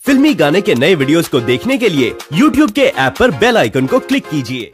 फिल्मी गाने के नए वीडियोस को देखने के लिए YouTube के ऐप पर बेल आइकन को क्लिक कीजिए।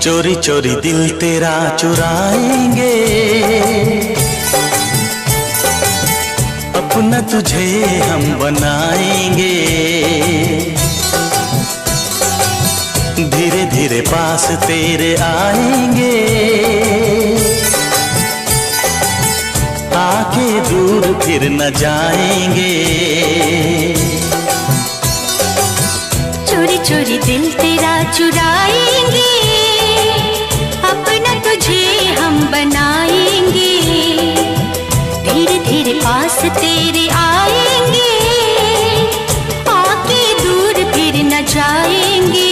चोरी चोरी दिल तेरा चुराएंगे, अपना तुझे हम बनाएंगे। धीरे धीरे पास तेरे आएंगे, आके दूर फिर न जाएंगे। चोरी चोरी दिल तेरा चुराएंगे, अपना तुझे हम बनाएंगे। धीरे धीरे पास तेरे आएंगे, आके दूर फिर न जाएंगे।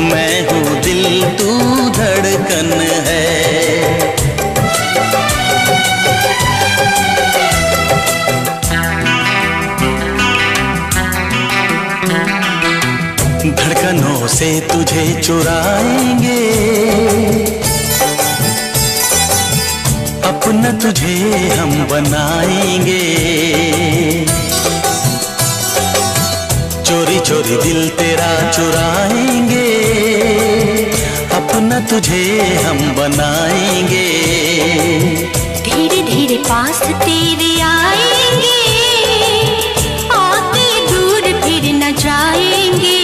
मैं हूँ दिल तू धड़कन है। धड़कनों से तुझे चुराएंगे, अपना तुझे हम बनाएंगे। चोरी चोरी दिल तेरा चुराएंगे, अपना तुझे हम बनाएंगे। धीरे धीरे पास तेरे आएंगे, आके दूर फिर न जाएंगे।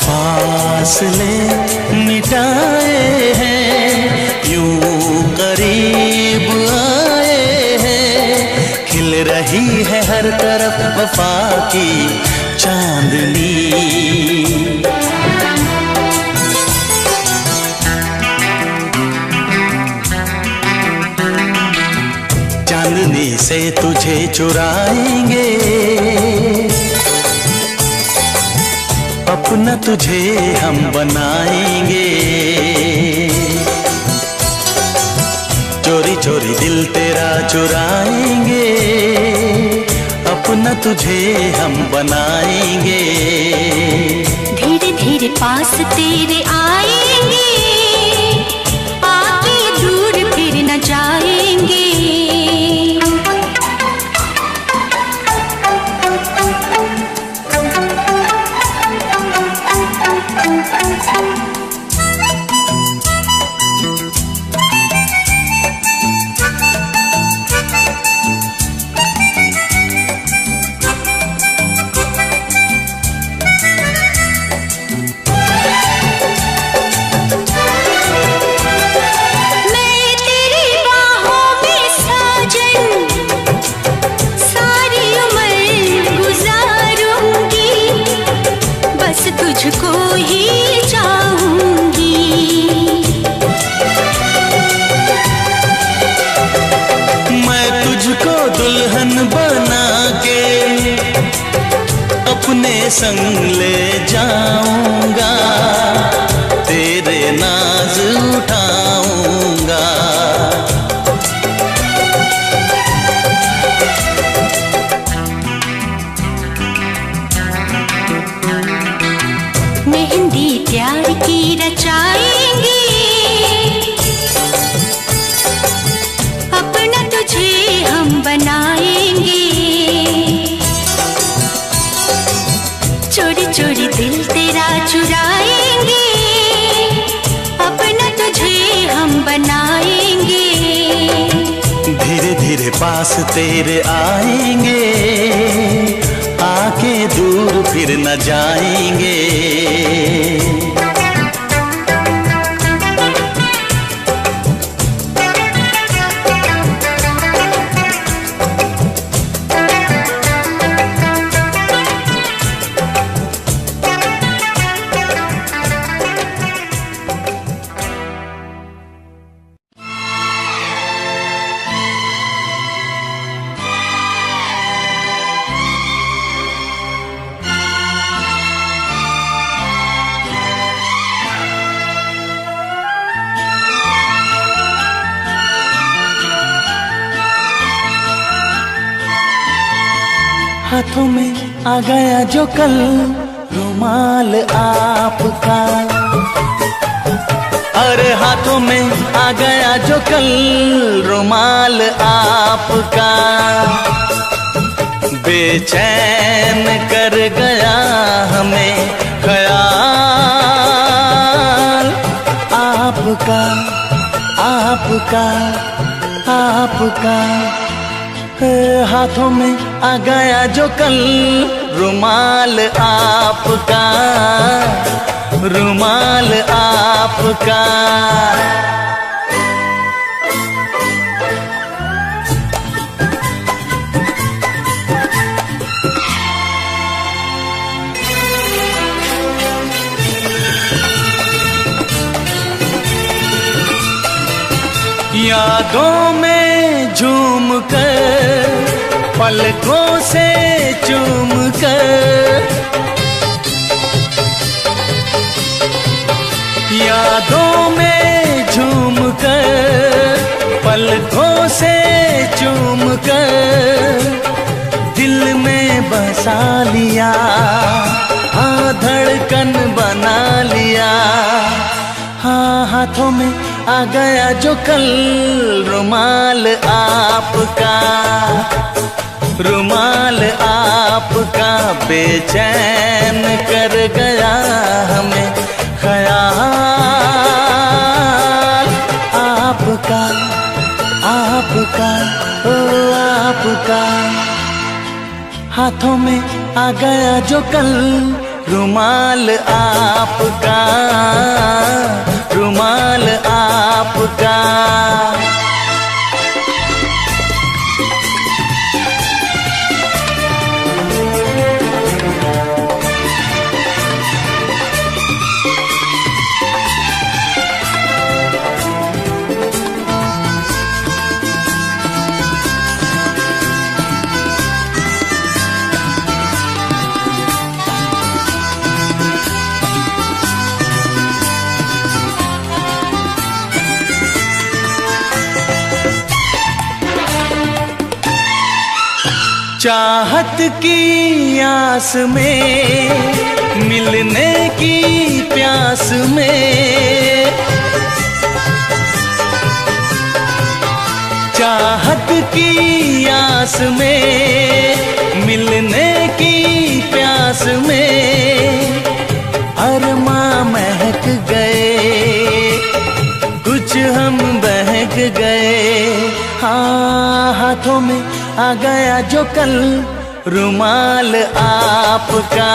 फासले मिटाए हैं, यूं करीब आए हैं। खिल रही है हर तरफ वफा की चांदनी। चांदनी से तुझे चुराएंगे, अपना तुझे हम बनाएंगे। चोरी चोरी दिल तेरा चुराएंगे, अपना तुझे हम बनाएंगे। धीरे धीरे पास तेरे आएंगे, आके दूर फिर न जाएंगे। संग ले जाऊंगा, तेरे नाज उठाऊंगा। मेहंदी प्यार की रचाएंगे, अपना तुझे हम बनाएंगे। चोरी चोरी दिल तेरा चुराएंगे, अपना तुझे हम बनाएंगे। धीरे धीरे पास तेरे आएंगे, आके दूर फिर न जाएंगे। हाथों में आ गया जो कल रुमाल आपका, अरे हाथों में आ गया जो कल रुमाल आपका। बेचैन कर गया हमें ख्याल आपका, आपका, आपका। हाथों में आ गया जो कल रुमाल आपका, रुमाल आपका। यादों में झूम कर, पलकों से चूम कर, यादों में झूम कर, पलकों से चूम कर, दिल में बसा लिया, हाँ धड़कन बना लिया। हाँ हाथों में आ गया जो कल रुमाल आपका, रुमाल आपका। बेचैन कर गया हमें ख्याल आपका, आपका, ओ आपका। हाथों में आ गया जो कल रुमाल आपका, रुमाल आपका। चाहत की आस में, मिलने की प्यास में, चाहत की आस में, मिलने की प्यास में, अरमां महक गए, कुछ हम बहक गए। हाँ हाथों में आ गया जो कल रुमाल आपका,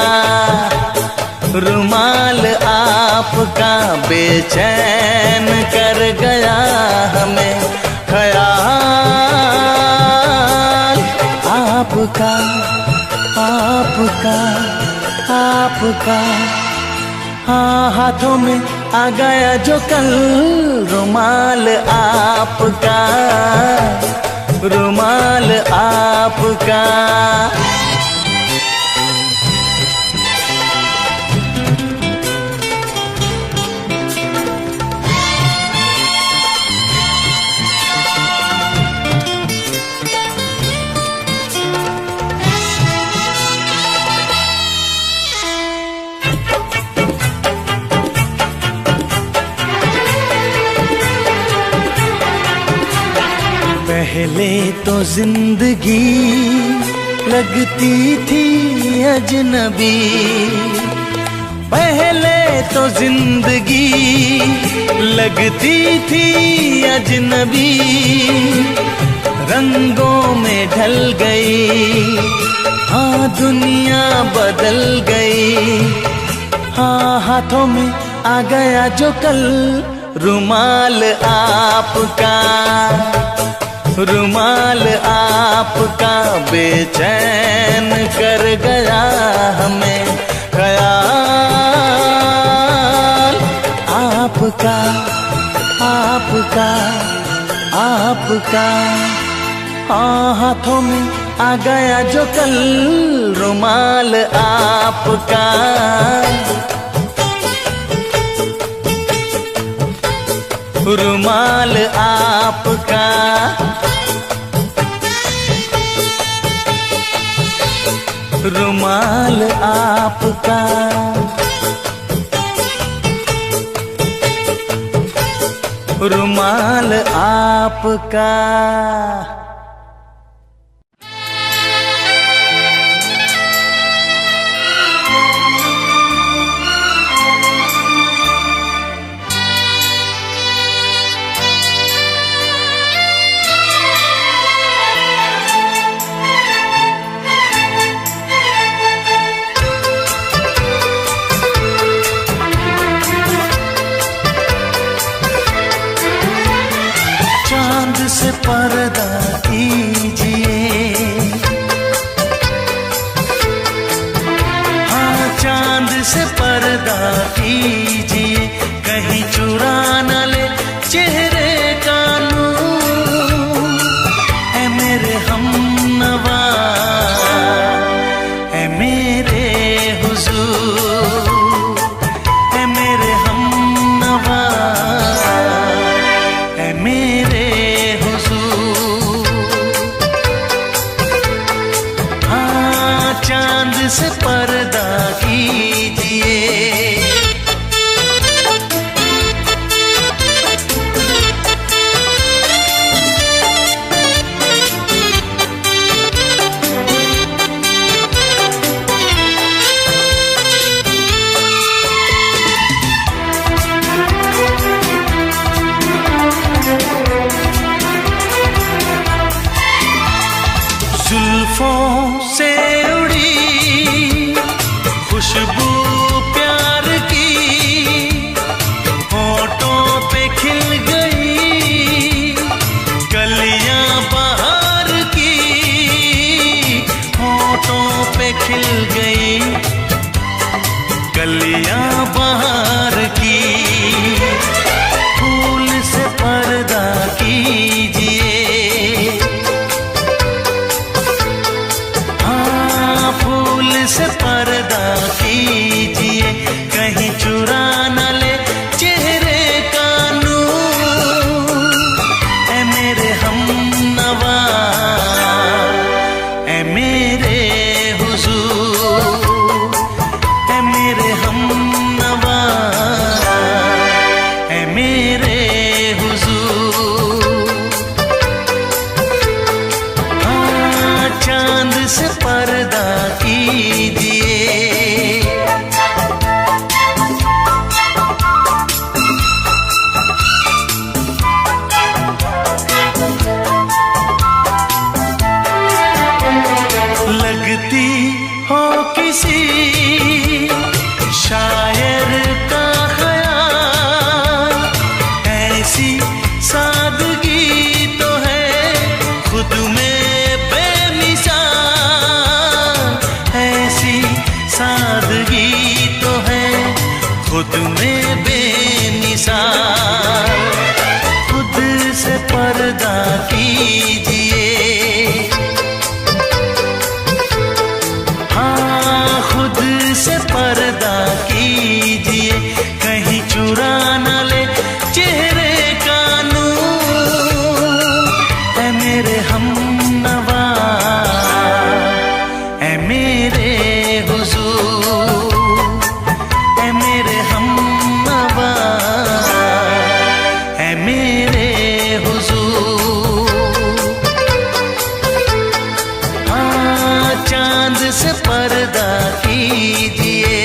रुमाल आपका। बेचैन कर गया हमें ख्याल आपका, आपका, आपका। हाँ हाथों में आ गया जो कल रुमाल आपका, रुमाल आपका। पहले तो जिंदगी लगती थी अजनबी, पहले तो जिंदगी लगती थी अजनबी, रंगों में ढल गई, हाँ दुनिया बदल गई। हाँ हाथों में आ गया जो कल रुमाल आपका, रुमाल आपका बेचैन कर गया हमें ख्याल आपका, आपका, आपका। हाँ हाथों में आ गया जो कल रुमाल आपका, रुमाल आपका, रुमाल आपका, रुमाल आपका। से पर्दा कीजिए, हाँ चांद से पर्दा कीजिए, कहीं चुरा न ले चेहरे का नूर। है मेरे हमनवा, है मेरे हुजूर, है मेरे हमनवा, है मेरे से पर्दा कीजिए। जुल्फों से खुशबू प्यार की, होठों पे खिल गई कलियां बहार की, होठों पे खिल गई कलियां बहार की। फूल से पर्दा कीजिए, हाँ फूल से पर्दा कीजिए, कहीं चुरा न ले चेहरे का नूर। ऐ मेरे हमनवा, ऐ मेरे हुजूर, ऐ मेरे हमनवा, ऐ मेरे हुजूर। हाँ चांद से पर्दा कीजिए, लगती हो किसी शायर का ख़याल, ऐसी सादगी तो है खुद में बेमिसाल, ऐसी सादगी तो है खुद में बेमिसाल। खुद से पर्दा कीजिए, खुद से पर्दा कीजिए, कहीं चुरा न ले चेहरे का नूर। ऐ मेरे हमनवा, ऐ मेरे हुजूर, ऐ मेरे हमनवा, ऐ मेरे हुजूर। से पर्दा कीजिए।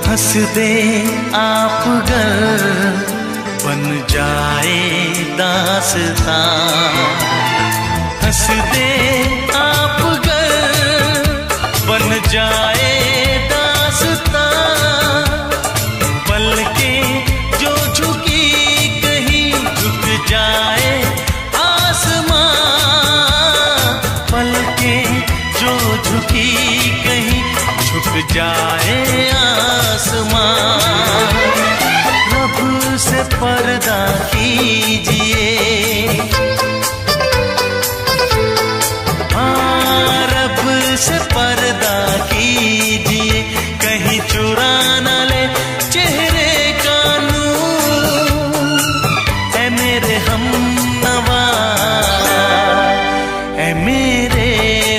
हंस दे आप गर बन जाए दास्तां, हंस दे आप गर बन जाए दास्तां। पलकें जो झुकी कहीं झुक जाए आसमां, पलकें जो झुकी कहीं झुक जाए आसमां। रब से पर्दा कीजिए, हाँ रब से पर्दा कीजिए। कहीं चुरा न ले चेहरे का नूर, ऐ मेरे हमनवा, ऐ मेरे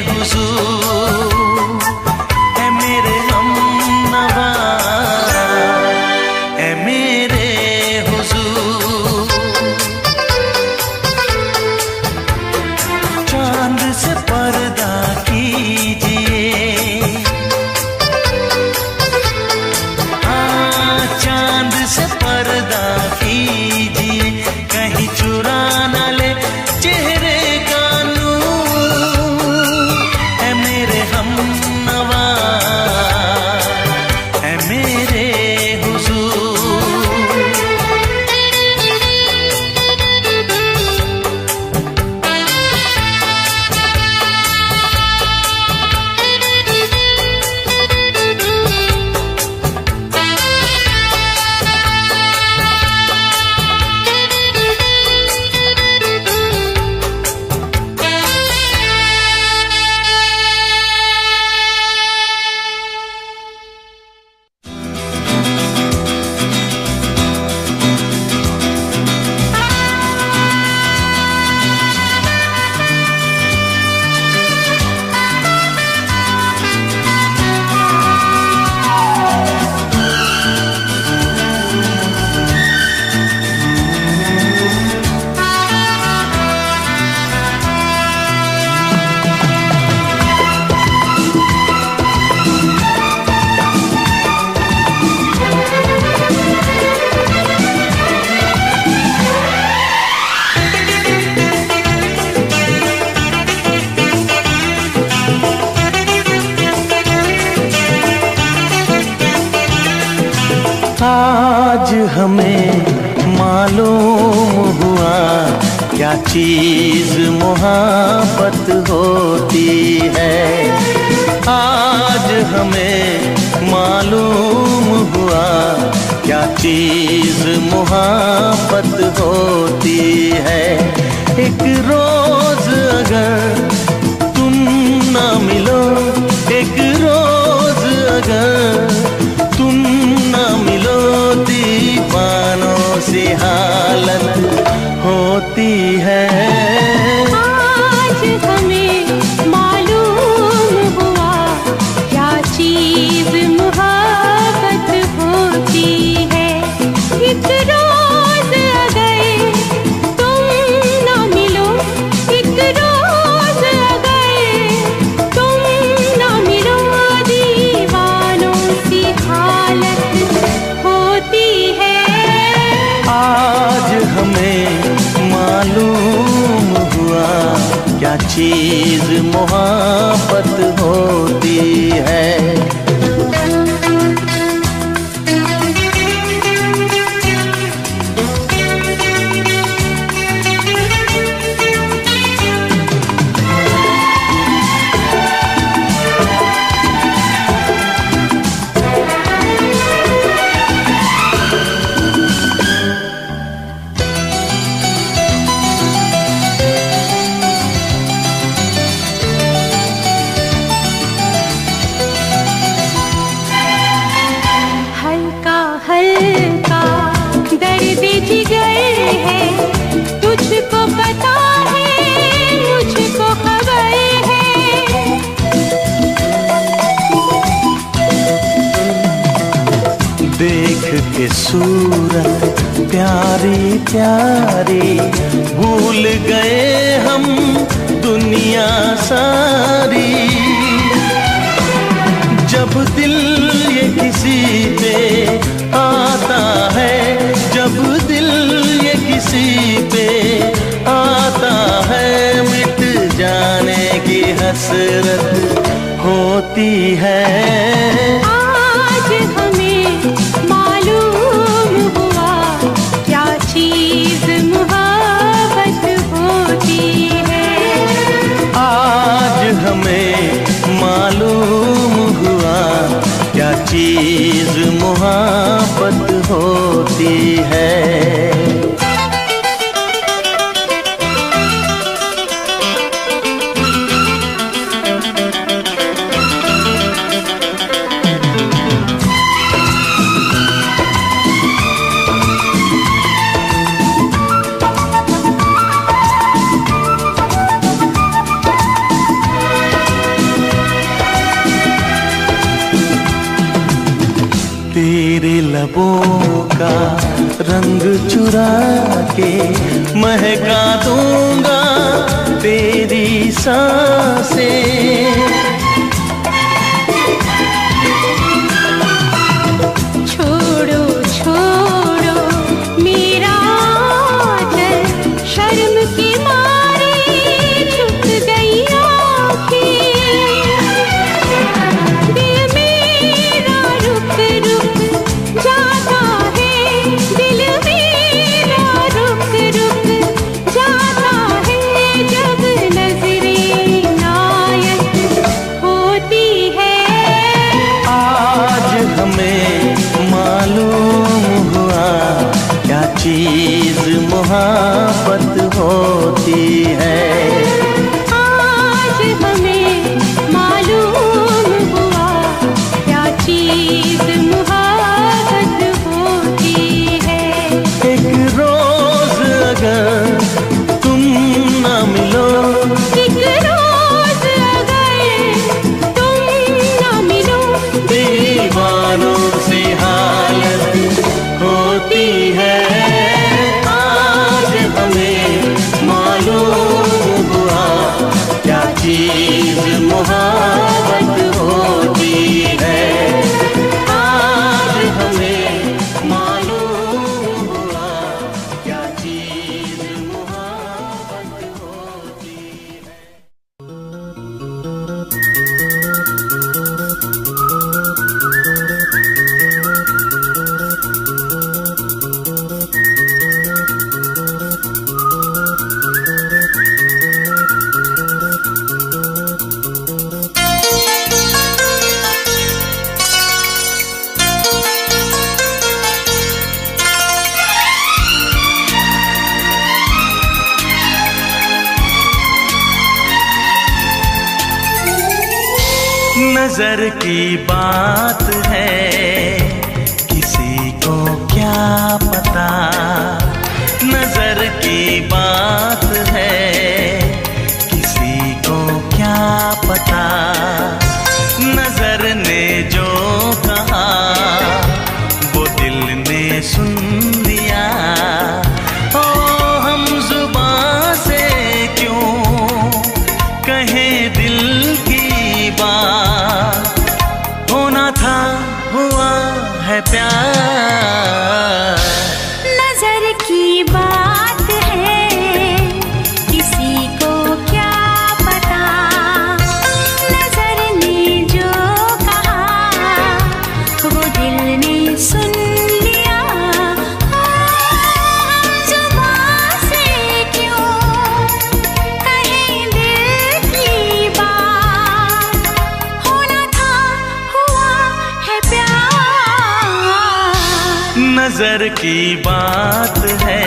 हुजूर, ऐ मेरे हमनवा, ऐ मेरे हुजूर। चांद से पर्दा कीजिए, हाँ चांद से पर्दा कीजिए। कहीं चुरा न ले चेहरे का नूर, ऐ मेरे हमनवा, ऐ मेरे हुजूर। आज हमें मालूम हुआ क्या चीज मोहब्बत होती है। आज हमें मालूम हुआ क्या चीज मोहब्बत होती है। एक रोज अगर तुम ना मिलो, एक रोज अगर तुम ना मिलो, दीवानों सी हालत होती है। आज हमें मालूम हुआ क्या चीज मोहब्बत होती है। एक रोज अगर तुम ना मिलो, एक रोज अगर तुम ना मिलो, दीवानों सी देख के सूरत प्यारी प्यारी, भूल गए हम दुनिया सारी। जब दिल ये किसी पे आता है, जब दिल ये किसी पे आता है, मिट जाने की हसरत होती है। आज हमें मालूम हुआ क्या चीज मोहब्बत होती है। आज हमें मालूम हुआ क्या चीज मोहब्बत होती है। तेरे लबों का रंग चुरा के महका दूंगा तेरी सांसें। छोड़ो छोड़ो मेरा आंचल, शर्म के मारे झुक गई आँखें। दिल मेरा रुक रुक जाता है, दिल मेरा रुक रुक जाता है, जब नजरें नायक होती है। आज हमें मालूम हुआ क्या चीज मोहब्बत होती है। आज हमें मालूम हुआ क्या चीज मोहब्बत होती है। एक रोज अगर तुम न मिलो, एक रोज अगर तुम न मिलो, दीवानों से हालत होती है। आज हमें मालूम हुआ क्या चीज मोहब्बत होती है। आज हमें मालूम हुआ क्या चीज मोहब्बत होती है। नजर की बात है, किसी को क्या पता। नजर की बात है, किसी को क्या पता। नजर ने जो कहा वो दिल ने सुन लिया। ओ हम जुबां से क्यों कहें दिल की बात, होना था हुआ है प्यार। नजर की बात है, किसी को क्या पता। नजर ने जो कहा वो दिल ने सुन लिया। जुबां से क्यों कहें दिल की बात, होना था हुआ है प्यार। नजर की बात है,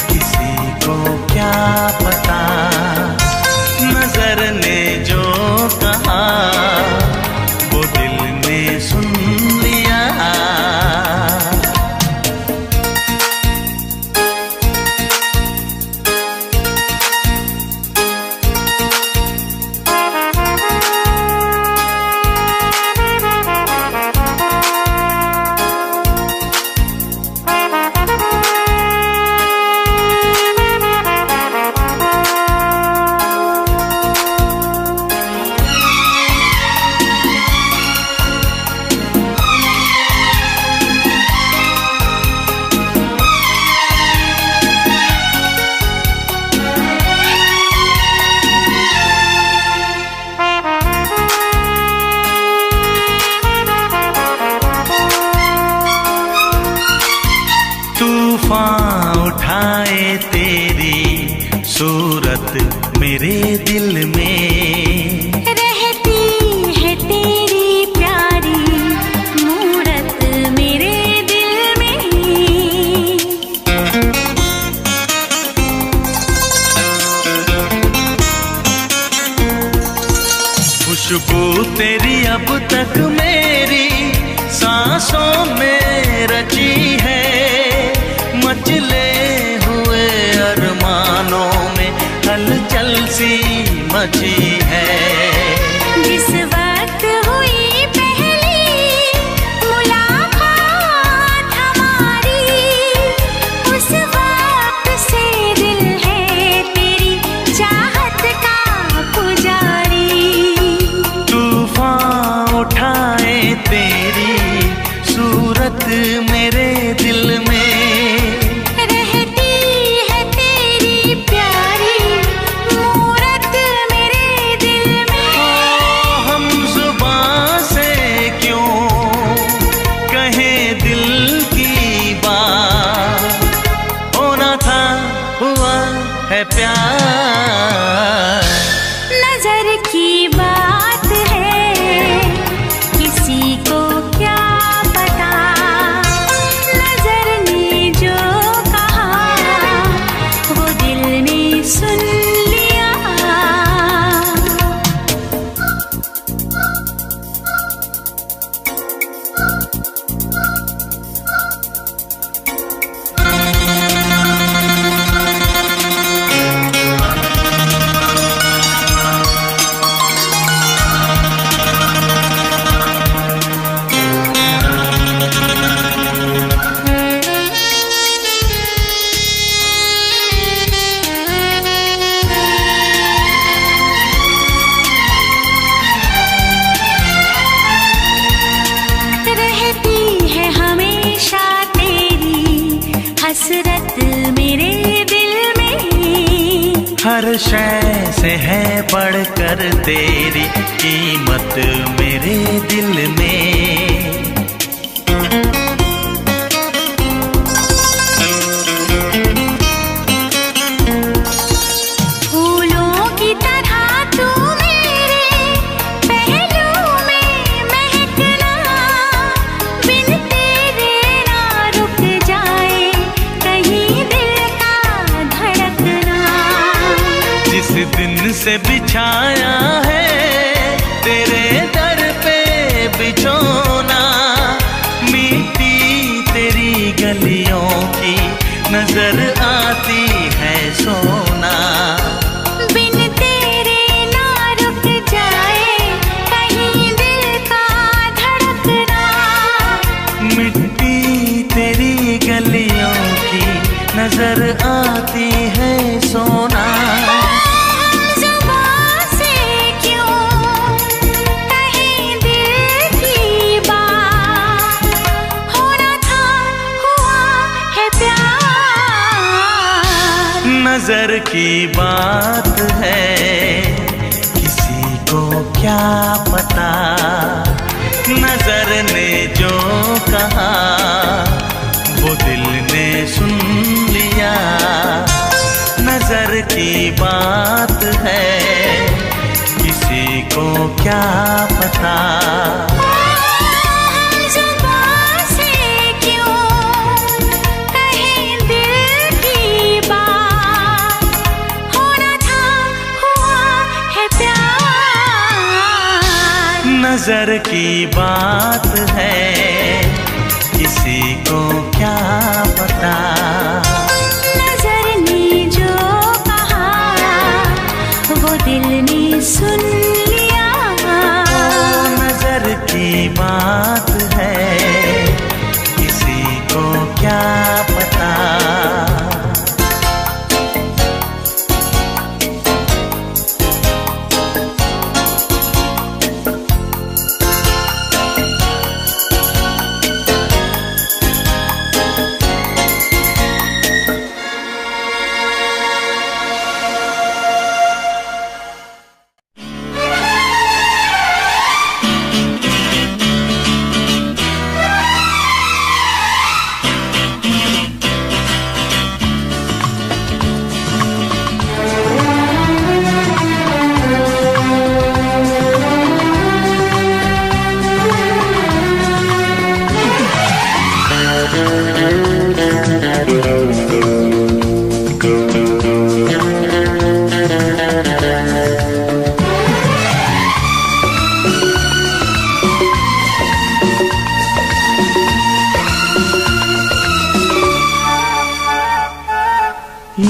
किसी को क्या पता। नजर ने जो कहा वो दिल ने सुन लिया। दिल में रहती है तेरी प्यारी मूरत मेरे दिल में। खुशबू तेरी अब तक मेरी सांसों में रची है, मचले हुए अरमानों में हलचल सी मची है। जिस वक्त हुई पहली मुलाकात हमारी, उस वक्त से दिल है तेरी चाहत का पुजारी। तूफान उठाए तेरी सूरत मेरे दिल में, रहती है तेरी प्यारी मूरत मेरे दिल में। हम जुबां से क्यों कहें दिल की बात, होना था हुआ है प्यार। नजर की बात है किसी को क्या पता, नजर ने जो कहा वो दिल ने सुन लिया। रहती है हमेशा तेरी हसरत मेरे दिल में। हर शय से है बढ़कर तेरी कीमत मेरे दिल में। फूलों की तरह तू मेरे पहलू में महकना, बिन तेरे ना रुक जाए कहीं दिल का धड़कना। जिस दिन से बिछाया है तेरे दर पे बिछोना, मिट्टी तेरी गलियों की नजर आती है सोना। बिन तेरे ना रुक जाए कहीं दिल का धड़कना। मिट्टी तेरी गलियों की नजर आती है सोना। जुबां से क्यों कहें दिल की बात, होना था हुआ है प्यार। नजर की बात है किसी को क्या पता, नजर ने जो कहा वो दिल ने सुन लिया। नजर की बात है किसी को क्या पता। जुबां से क्यों कहें दिल की बात, होना था हुआ है प्यार। नजर की बात है किसी को क्या पता। नजर ने जो कहा वो दिल ने सुन लिया। नजर की बात है किसी को क्या पता।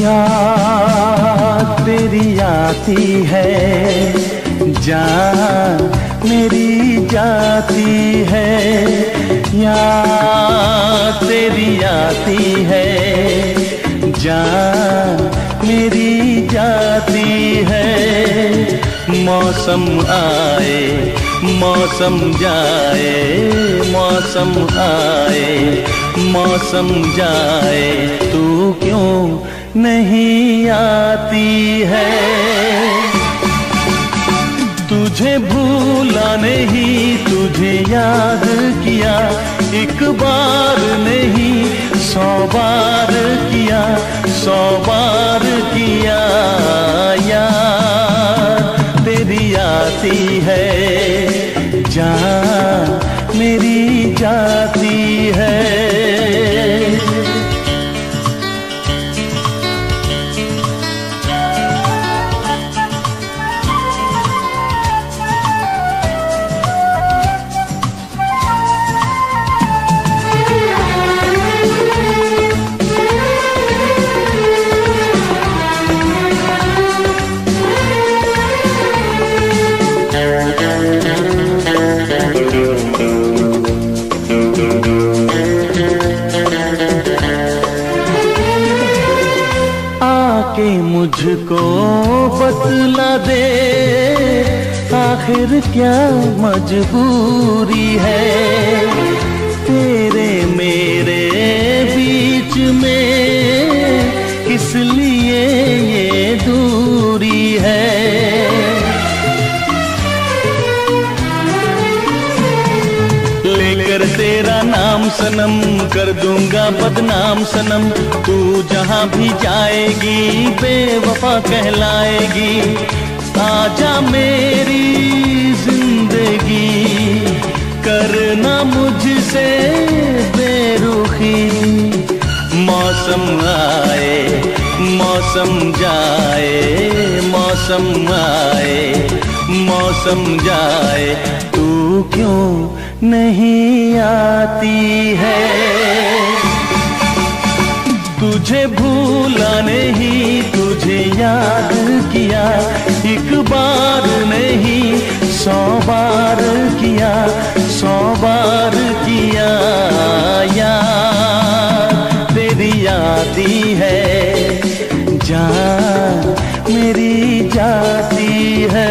याद तेरी आती है, जान मेरी जाती है, याद तेरी आती है, जान मेरी जाती है। मौसम आए मौसम जाए, मौसम आए मौसम जाए, तू क्यों नहीं आती है। तुझे भूला नहीं, तुझे याद किया, एक बार नहीं 100 बार किया, 100 बार किया। याद तेरी आती है, जान मेरी जाती है। आके मुझको बतला दे, आखिर क्या मजबूरी है तेरे मेरे बीच में, किस लिए ये दूरी है। लेकर तेरा नाम सनम, कर दूंगा बदनाम सनम, तू जहां भी जाएगी बेवफा कहलाएगी। आजा मेरी जिंदगी, करना मुझसे बेरुखी। मौसम आए मौसम जाए, मौसम आए मौसम जाए, तू क्यों नहीं आती है। तुझे भूला नहीं, तुझे याद किया, एक बार नहीं 100 बार किया, 100 बार किया। याद तेरी आती है, जान मेरी जाती है।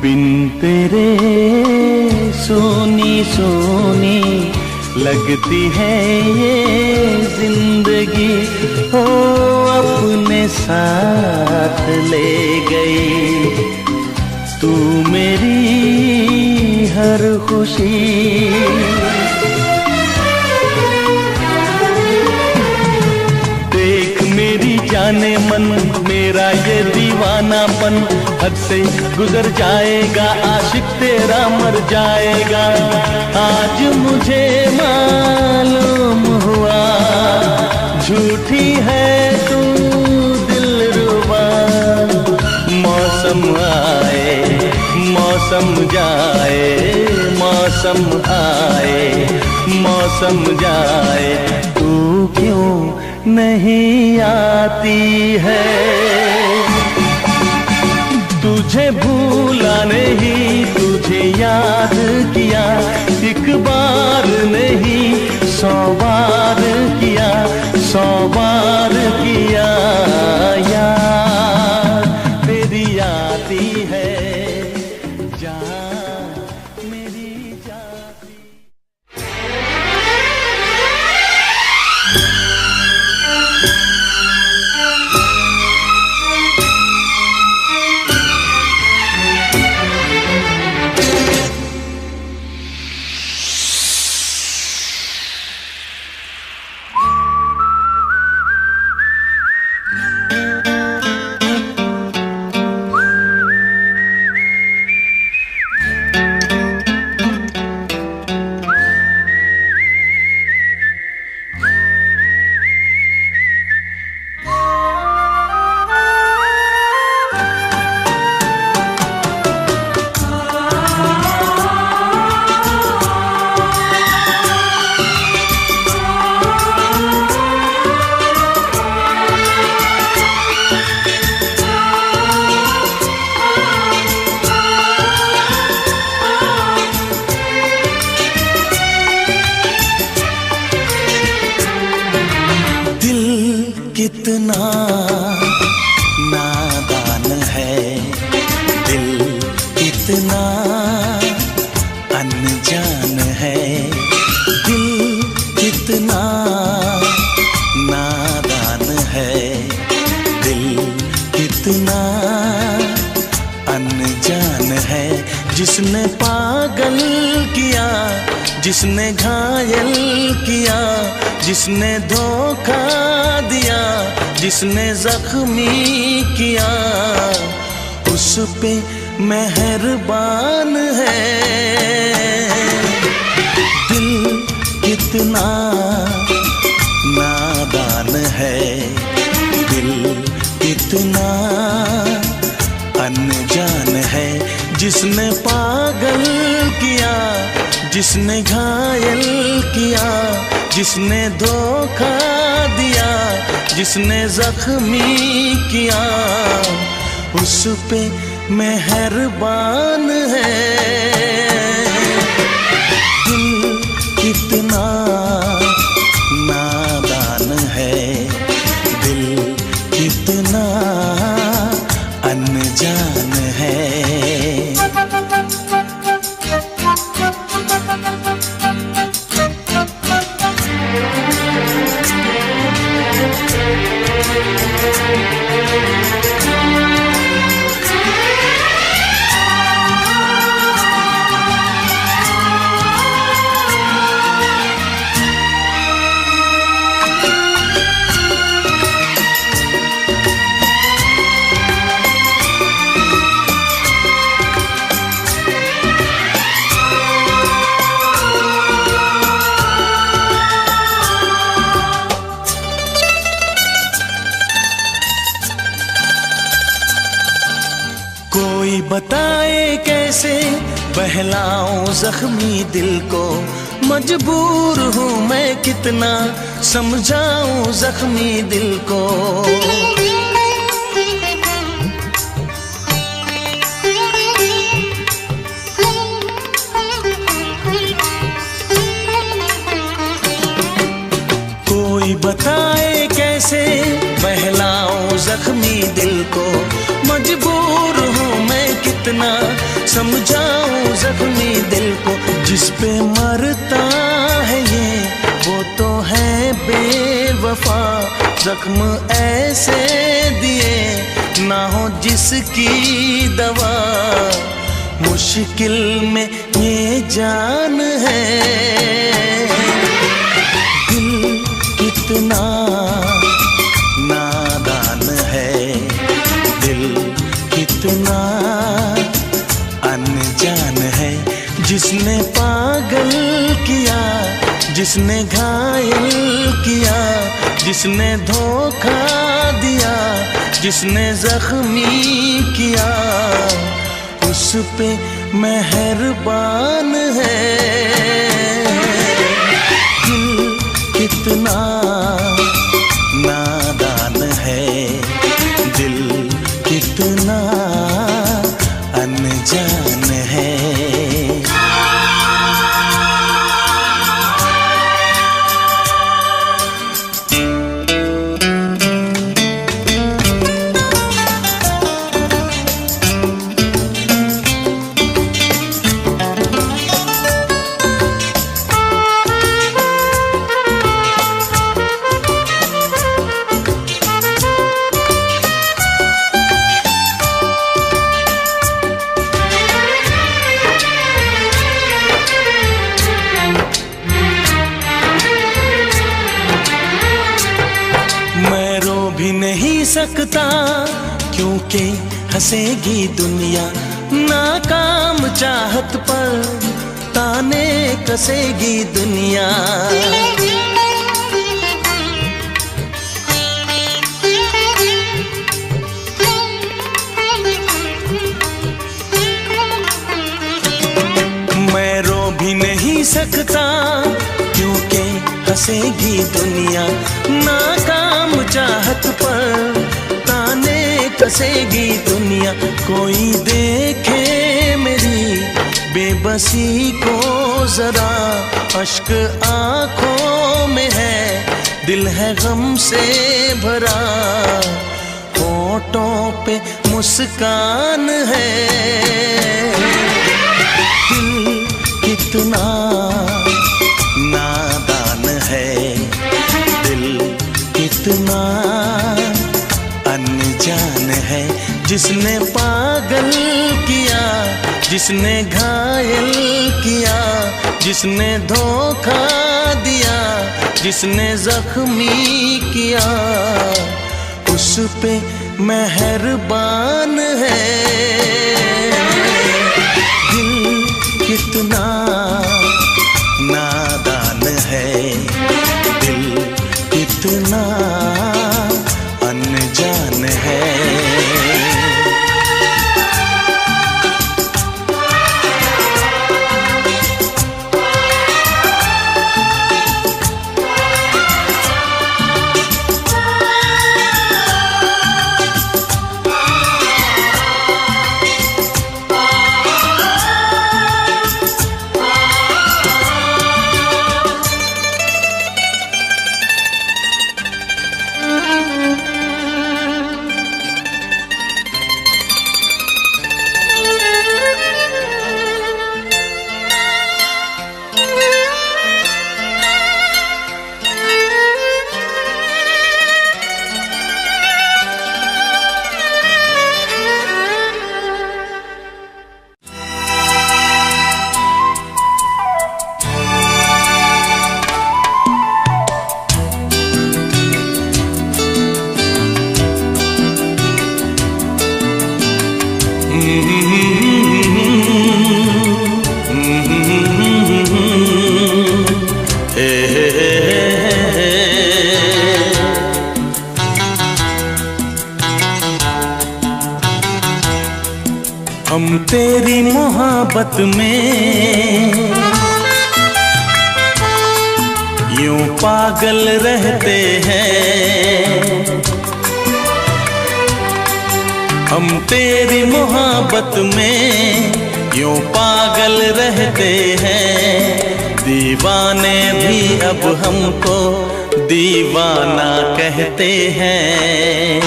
बिन तेरे सोनी सोनी लगती है ये जिंदगी, हो अपने साथ ले गई तू मेरी हर खुशी। देख मेरी जाने मन, मेरा ये दीवानापन हद से गुजर जाएगा, आशिक तेरा मर जाएगा। आज मुझे मालूम हुआ झूठी है तू दिलरुबा। मौसम आए मौसम जाए, मौसम आए मौसम जाए, तू क्यों नहीं आती है। तुझे भूला नहीं, तुझे याद किया, एक बार नहीं 100 बार किया, 100 बार किया। याद तेरी आती है, जान मेरी जान। कितना नादान है, दिल कितना अनजान है, दिल कितना नादान है, दिल कितना अनजान है। जिसने पागल किया, जिसने घायल किया, जिसने धोखा दिया, जिसने जख्मी किया, उस पे मेहरबान है। दिल कितना नादान है, दिल कितना अनजान है। जिसने पागल किया, जिसने घायल किया, जिसने धोखा दिया, जिसने जख्मी किया, उस पे मेहरबान है। दिल कितना नादान है, दिल कितना अनजान है। कोई बताए कैसे बहलाऊं जख्मी दिल को, मजबूर हूँ मैं कितना समझाऊं जख्मी दिल को। कोई बताए कैसे बहलाऊं जख्मी दिल को, मजबूर हूँ मैं कितना समझाऊं जख्मी दिल को। जिस पे मरता है ये वो तो है बेवफा, जख्म ऐसे दिए ना हो जिसकी दवा, मुश्किल में ये जान है। दिल कितना नादान है, दिल कितना अनजान है। जिसने पागल किया, जिसने घायल किया, जिसने धोखा दिया, जिसने जख्मी किया, उस पे मेहरबान है। दिल कितना नादान है, दिल कितना अनजान है। सकता क्योंकि हंसेगी दुनिया, नाकाम चाहत पर ताने कसेगी दुनिया। मैं रो भी नहीं सकता क्योंकि हंसेगी दुनिया, नाकाम चाहत पर ताने कसेगी दुनिया। कोई देखे मेरी बेबसी को जरा, अश्क आंखों में है दिल है गम से भरा, होठों पे मुस्कान है। दिल कितना नादान है, दिल कितना अनजान है। जिसने पागल किया, जिसने घायल किया, जिसने धोखा दिया, जिसने जख्मी किया, उस पे मेहरबान है। दिल कितना नादान है, दिल कितना अनजान है। हम तेरी मोहब्बत में यूं पागल रहते हैं। हम तेरी मोहब्बत में यूं पागल रहते हैं। दीवाने भी अब हमको दीवाना कहते हैं।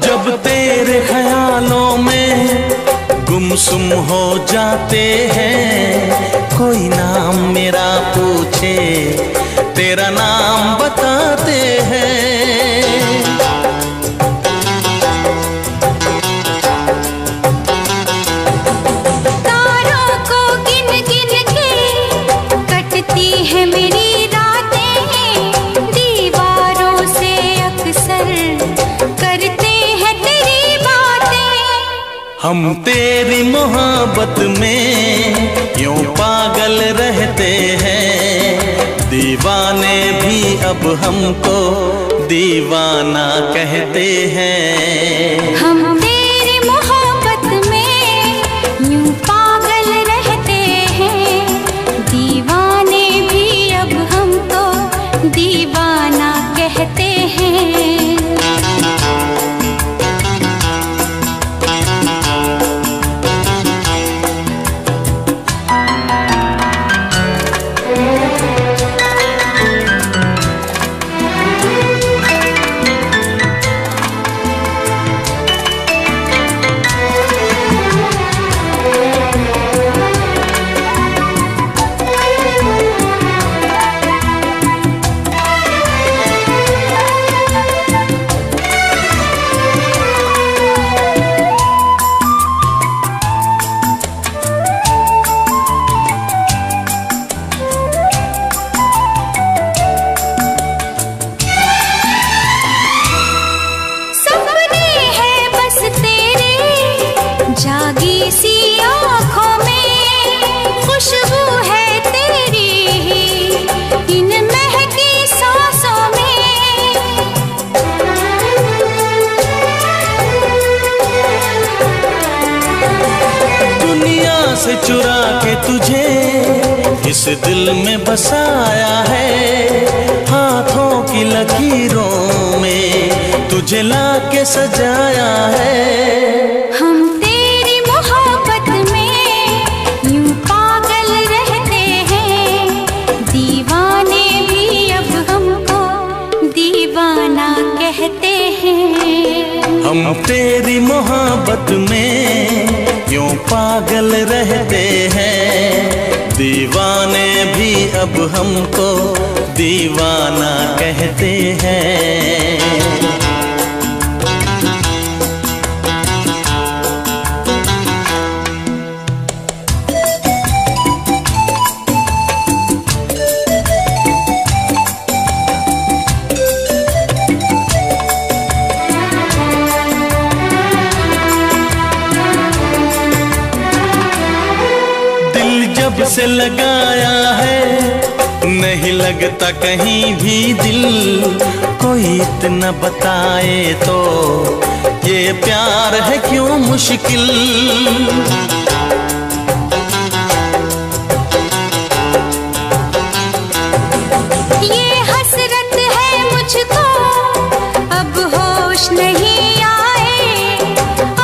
जब तेरे ख्यालों में गुमसुम हो जाते हैं, कोई नाम मेरा पूछे तेरा नाम बताते हैं। तारों को गिन गिन के कटती है मेरी रातें, दीवारों से अक्सर करते हैं तेरी बातें। हम तेरी मोहब्बत में यूं पागल रहते हैं। दीवाने भी अब हमको दीवाना कहते हैं। हम तेरी मोहब्बत में यूं पागल रहते हैं। दीवाने भी अब हमको दीवाना कहते हैं। दिल में बसाया है हाथों की लकीरों में, तुझे लाके सजाया है। हम तेरी मोहब्बत में यूं पागल रहते हैं, दीवाने भी अब हमको दीवाना कहते हैं। हम तेरी मोहब्बत में यूं पागल रहते हैं, दीवाने भी अब हमको दीवाना कहते हैं। जब से लगाया है नहीं लगता कहीं भी दिल, कोई इतना बताए तो ये प्यार है क्यों मुश्किल। ये हसरत है मुझको अब होश नहीं आए,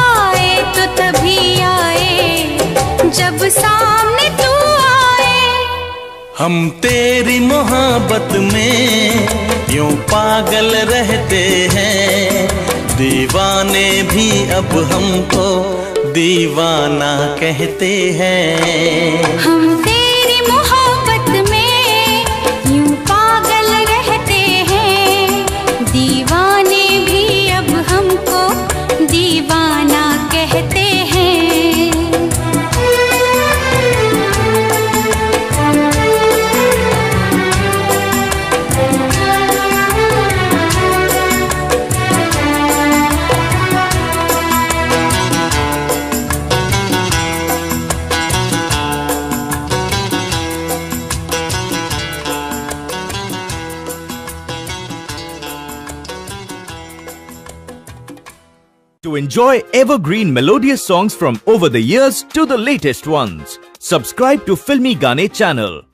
आए तो तभी आए जब सामने तू आए। हम तेरी मोहब्बत में यूं पागल रहते हैं, दीवाने भी अब हमको दीवाना कहते हैं। हम तेरी मोहब्बत में यूं पागल रहते हैं, दीवाने भी अब हमको दीवाना कहते हैं। To enjoy evergreen melodious songs from over the years to the latest ones, subscribe to Filmy Gaane channel.